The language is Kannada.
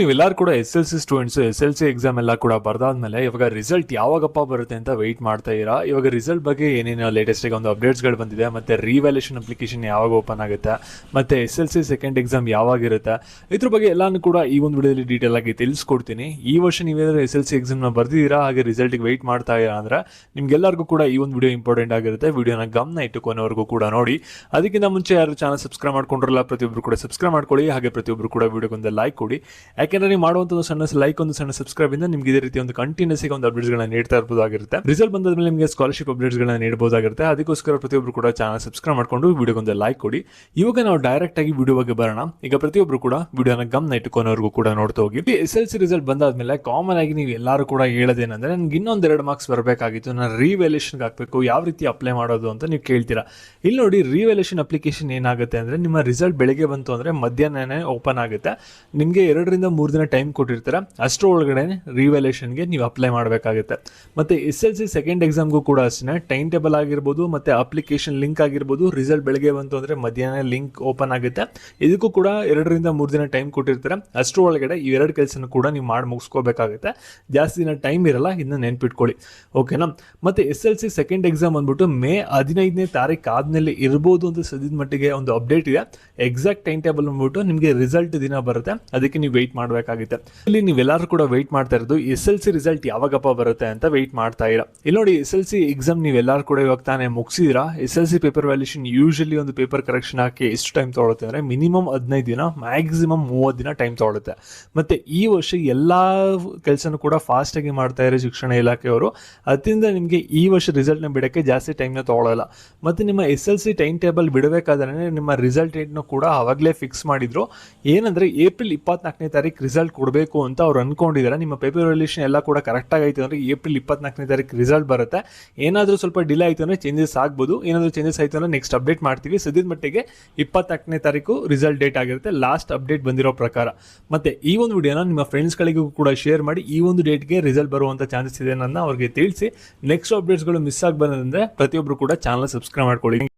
ನೀವೆಲ್ಲರೂ ಕೂಡ SLC ಸ್ಟೂಡೆಂಟ್ಸ್ SLC ಎಕ್ಸಾಮ್ ಎಲ್ಲ ಕೂಡ ಬರ್ದಾದ್ಮೇಲೆ ಇವಾಗ ರಿಸಲ್ಟ್ ಯಾವಾಗಪ್ಪ ಬರುತ್ತೆ ಅಂತ ವೆಯ್ಟ್ ಮಾಡ್ತಾ ಇರಾ. ಇವಾಗ ರಿಸಲ್ಟ್ ಬಗ್ಗೆ ಏನೇನು ಲೇಟೆಸ್ಟ್ ಆಗಿ ಒಂದು ಅಪ್ಡೇಟ್ಸ್ಗಳು ಬಂದಿದೆ, ಮತ್ತೆ ರಿವ್ಯಾಲ್ಯೂಷನ್ ಅಪ್ಲಿಕೇಶನ್ ಯಾವಾಗ ಓಪನ್ ಆಗುತ್ತೆ, ಮತ್ತೆ SLC ಸೆಕೆಂಡ್ ಎಕ್ಸಾಮ್ ಯಾವಾಗಿರುತ್ತೆ, ಇದ್ರ ಬಗ್ಗೆ ಎಲ್ಲಾನು ಕೂಡ ಈ ಒಂದು ವಿಡಿಯೋದಲ್ಲಿ ಡೀಟೇಲ್ ಆಗಿ ತಿಳಿಸ್ಕೊಡ್ತೀನಿ. ಈ ವರ್ಷ ನೀವೇನಾದ್ರೂ SLC ಎಕ್ಸಾಮ್ನ ಬರ್ದಿದ್ದೀರಾ ಹಾಗೆ ರಿಸಲ್ಟ್ಗೆ ವೆಯ್ಟ್ ಮಾಡ್ತಾ ಇರಾ ಅಂದ್ರೆ ನಿಮ್ಗೆಲ್ಲರಿಗೂ ಕೂಡ ಈ ಒಂದು ವಿಡಿಯೋ ಇಂಪಾರ್ಟೆಂಟ್ ಆಗಿರುತ್ತೆ. ವಿಡಿಯೋನ ಗಮನ ಇಟ್ಟು ಕೊನೆವರೆಗೂ ಕೂಡ ನೋಡಿ. ಅದಕ್ಕಿಂತ ಮುಂಚೆ ಯಾರು ಚಾನಲ್ ಸಬ್ಸ್ಕ್ರೈಬ್ ಮಾಡ್ಕೊಂಡ್ರಲ್ಲ ಪ್ರತಿಯೊಬ್ಬರು ಕೂಡ ಸಬ್ಸ್ಕ್ರೈಬ್ ಮಾಡ್ಕೊಳ್ಳಿ. ಹಾಗೆ ಪ್ರತಿಯೊಬ್ಬರು ಕೂಡ ವಿಡಿಯೋಗೊಂದು ಲೈಕ್ ಕೊಡಿ. ಯಾಕೆಂದ್ರೆ ನೀವು ಮಾಡುವಂತ ಒಂದು ಸಣ್ಣ ಲೈಕ್, ಒಂದು ಸಣ್ಣ ಸಬ್ಸ್ಕ್ರೈಬ್ ಇಂದ ನಿಮ್ಗೆ ಇದೇ ರೀತಿ ಒಂದು ಕಂಟಿನ್ಯೂಸ್ ಆಗಿ ಒಂದು ಅಪ್ಡೇಟ್ಸ್ ಗಳನ್ನ ನೀಡ್ತಾ ಇರಬಹುದಾಗಿರುತ್ತೆ. ರಿಸಲ್ಟ್ ಬಂದಾದ್ಮೇಲೆ ನಿಮಗೆ ಸ್ಕಾಲರ್ಶಿಪ್ ಅಪ್ಡೇಟ್ಸ್ ಗಳನ್ನ ನೀಡಬಹುದಾಗಿರುತ್ತೆ. ಅದಕ್ಕೋಸ್ಕರ ಪ್ರತಿಯೊಬ್ಬರು ಕೂಡ ಚಾನಲ್ ಸಬ್ಸ್ಕ್ರೈಬ್ ಮಾಡ್ಕೊಂಡು ವಿಡಿಯೋಗೊಂದು ಲೈಕ್ ಕೊಡಿ. ಇವಾಗ ನಾವು ಡೈರೆಕ್ಟ್ ಆಗಿ ವಿಡಿಯೋ ಬಗ್ಗೆ ಬರೋಣ. ಈಗ ಪ್ರತಿಯೊಬ್ಬರು ಕೂಡ ವಿಡಿಯೋನ ಗಮನ ಇಟ್ಟುಕೊನವರೆಗೂ ಕೂಡ ನೋಡ್ತಾ ಹೋಗಿ. SLC ರಿಸಲ್ಟ್ ಬಂದಾದ್ಮೇಲೆ ಕಾಮನ್ ಆಗಿ ನೀವು ಎಲ್ಲರೂ ಕೂಡ ಹೇಳೋದೇನಂದ್ರೆ ನನಗೆ ಇನ್ನೊಂದು 2 ಮಾರ್ಕ್ಸ್ ಬರಬೇಕಾಗಿತ್ತು, ನಾನು ರಿವ್ಯಾಲ್ಯೂಷನ್ಗೆ ಹಾಕಬೇಕು, ಯಾವ ರೀತಿ ಅಪ್ಲೈ ಮಾಡೋದು ಅಂತ ನೀವು ಕೇಳ್ತೀರಾ. ಇಲ್ಲಿ ನೋಡಿ, ರಿವ್ಯಾಲ್ಯೂಷನ್ ಅಪ್ಲಿಕೇಶನ್ ಏನಾಗುತ್ತೆ ಅಂದ್ರೆ ನಿಮ್ಮ ರಿಸಲ್ಟ್ ಬೆಳಗ್ಗೆ ಬಂತು ಅಂದ್ರೆ ಮಧ್ಯಾಹ್ನನೇ ಓಪನ್ ಆಗುತ್ತೆ. ನಿಮಗೆ 2 ರಿಂದ 3 ದಿನ ಟೈಮ್ ಕೊಟ್ಟಿರ್ತಾರೆ. ಅಷ್ಟರ ಒಳಗಡೆ ರಿವ್ಯಾಲ್ಯೂಷನ್ಗೆ ನೀವು ಅಪ್ಲೈ ಮಾಡಬೇಕಾಗುತ್ತೆ. ಮತ್ತೆ SLC ಸೆಕೆಂಡ್ ಎಕ್ಸಾಮ್ಗೂ ಕೂಡ ಅಷ್ಟೇ ಟೈಮ್ ಟೇಬಲ್ ಆಗಿರ್ಬೋದು, ಮತ್ತೆ ಅಪ್ಲಿಕೇಶನ್ ಲಿಂಕ್ ಆಗಿರ್ಬೋದು. ರಿಸಲ್ಟ್ ಬೆಳಗ್ಗೆ ಬಂತು ಅಂದ್ರೆ ಮಧ್ಯಾಹ್ನ ಲಿಂಕ್ ಓಪನ್ ಆಗುತ್ತೆ. ಇದಕ್ಕೂ ಕೂಡ 2 ರಿಂದ 3 ದಿನ ಟೈಮ್ ಕೊಟ್ಟಿರ್ತಾರೆ. ಅಷ್ಟರ ಒಳಗಡೆ ಈ 2 ಕೆಲಸನ ಕೂಡ ನೀವು ಮಾಡಿ ಮುಗಿಸ್ಕೋಬೇಕಾಗುತ್ತೆ. ಜಾಸ್ತಿ ದಿನ ಟೈಮ್ ಇರಲ್ಲ, ಇದನ್ನ ನೆನ್ಪಿಟ್ಕೊಳ್ಳಿ, ಓಕೆನಾ. ಮತ್ತೆ SLC ಸೆಕೆಂಡ್ ಎಕ್ಸಾಮ್ ಅಂದ್ಬಿಟ್ಟು ಮೇ 15ನೇ ತಾರೀಕು ಆದ್ಮೇಲೆ ಇರ್ಬೋದು ಅಂತ ಸದ್ಯದ ಮಟ್ಟಿಗೆ ಒಂದು ಅಪ್ಡೇಟ್ ಇದೆ. ಎಕ್ಸಾಕ್ಟ್ ಟೈಮ್ ಟೇಬಲ್ ಅಂದ್ಬಿಟ್ಟು ನಿಮಗೆ ರಿಸಲ್ಟ್ ದಿನ ಬರುತ್ತೆ, ಅದಕ್ಕೆ ನೀವು ವೆಯ್ಟ್ ಮಾಡಬೇಕಾಗುತ್ತೆ. ಇಲ್ಲಿ ನೀವೆಲ್ಲರೂ ಕೂಡ ವೆಯ್ಟ್ ಮಾಡ್ತಾ ಇರೋದು SLC ರಿಸಲ್ಟ್ ಯಾವಾಗಪ್ಪ ಬರುತ್ತೆ ಅಂತ ವೆಯ್ಟ್ ಮಾಡ್ತಾ ಇರಾ. ಇಲ್ಲಿ ನೋಡಿ, SLC ಎಕ್ಸಾಮ್ ನೀವೆಲ್ಲರೂ ಕೂಡ ಇವಾಗ ತಾನೇ ಮುಗಿಸಿದಿರಾ. SLC ಪೇಪರ್ ವ್ಯಾಲ್ಯೂಷನ್ ಯೂಶಲಿ ಒಂದು ಪೇಪರ್ ಕರೆಕ್ಷನ್ ಹಾಕಿ ಎಷ್ಟು ಟೈಮ್ ತಗೊಳುತ್ತೆ ಅಂದ್ರೆ ಮಿನಿಮಮ್ 15 ದಿನ, ಮ್ಯಾಕ್ಸಿಮಮ್ 30 ದಿನ ಟೈಮ್ ತಗೊಳುತ್ತೆ. ಮತ್ತೆ ಈ ವರ್ಷ ಎಲ್ಲಾ ಕೆಲಸನೂ ಕೂಡ ಫಾಸ್ಟ್ ಆಗಿ ಮಾಡ್ತಾ ಇರೋ ಶಿಕ್ಷಣ ಇಲಾಖೆಯವರು. ಅದರಿಂದ ನಿಮಗೆ ಈ ವರ್ಷ ರಿಸಲ್ಟ್ ನ ಬಿಡಕ್ಕೆ ಜಾಸ್ತಿ ಟೈಮ್ ನ ತಗೊಳ್ಳಲ್ಲ. ಮತ್ತೆ ನಿಮ್ಮ SLC ಟೈಮ್ ಟೇಬಲ್ ಬಿಡಬೇಕಾದ್ರೆ ನಿಮ್ಮ ರಿಸಲ್ಟ್ ಡೇಟ್ ಕೂಡ ಅವಾಗಲೇ ಫಿಕ್ಸ್ ಮಾಡಿದ್ರು. ಏನಂದ್ರೆ ಏಪ್ರಿಲ್ 24ನೇ ತಾರೀಕು ರಿಸಲ್ಟ್ ಕೊಡಬೇಕು ಅಂತ ಅವ್ರು ಅನ್ಕೊಂಡಿದ್ದಾರೆ. ನಿಮ್ಮ ಪೇಪರ್ ವ್ಯಾಲ್ಯೂಷನ್ ಎಲ್ಲ ಕೂಡ ಕರೆಕ್ಟ್ ಆಗೈತೆ ಅಂದ್ರೆ ಏಪ್ರಿಲ್ 24ನೇ ತಾರೀಕು ರಿಸಲ್ಟ್ ಬರುತ್ತೆ. ಏನಾದರೂ ಸ್ವಲ್ಪ ಡಿಲೇ ಆಯಿತು ಅಂದ್ರೆ ಚೇಂಜಸ್ ಆಗ್ಬೋದು. ಏನಾದರೂ ಚೇಂಜಸ್ ಆಯಿತು ಅಂದ್ರೆ ನೆಕ್ಸ್ಟ್ ಅಪ್ಡೇಟ್ ಮಾಡ್ತೀವಿ. ಸದ್ಯದ ಮಟ್ಟಿಗೆ 24ನೇ ತಾರೀಕು ರಿಸಲ್ಟ್ ಡೇಟ್ ಆಗಿರುತ್ತೆ, ಲಾಸ್ಟ್ ಅಪ್ಡೇಟ್ ಬಂದಿರೋ ಪ್ರಕಾರ. ಮತ್ತೆ ಈ ಒಂದು ವಿಡಿಯೋನ ನಿಮ್ಮ ಫ್ರೆಂಡ್ಸ್ಗಳಿಗೂ ಕೂಡ ಶೇರ್ ಮಾಡಿ. ಈ ಒಂದು ಡೇಟ್ಗೆ ರಿಸಲ್ಟ್ ಬರುವಂಥ ಚಾನ್ಸಸ್ ಇದೆ ನನ್ನ ಅವ್ರಿಗೆ ತಿಳಿಸಿ. ನೆಕ್ಸ್ಟ್ ಅಪ್ಡೇಟ್ಸ್ಗಳು ಮಿಸ್ ಆಗಬಾರ್ದಂದ್ರೆ ಪ್ರತಿಯೊಬ್ಬರು ಕೂಡ ಚಾನಲ್ ಸಬ್ಸ್ಕ್ರೈಬ್ ಮಾಡ್ಕೊಳ್ಳಿ.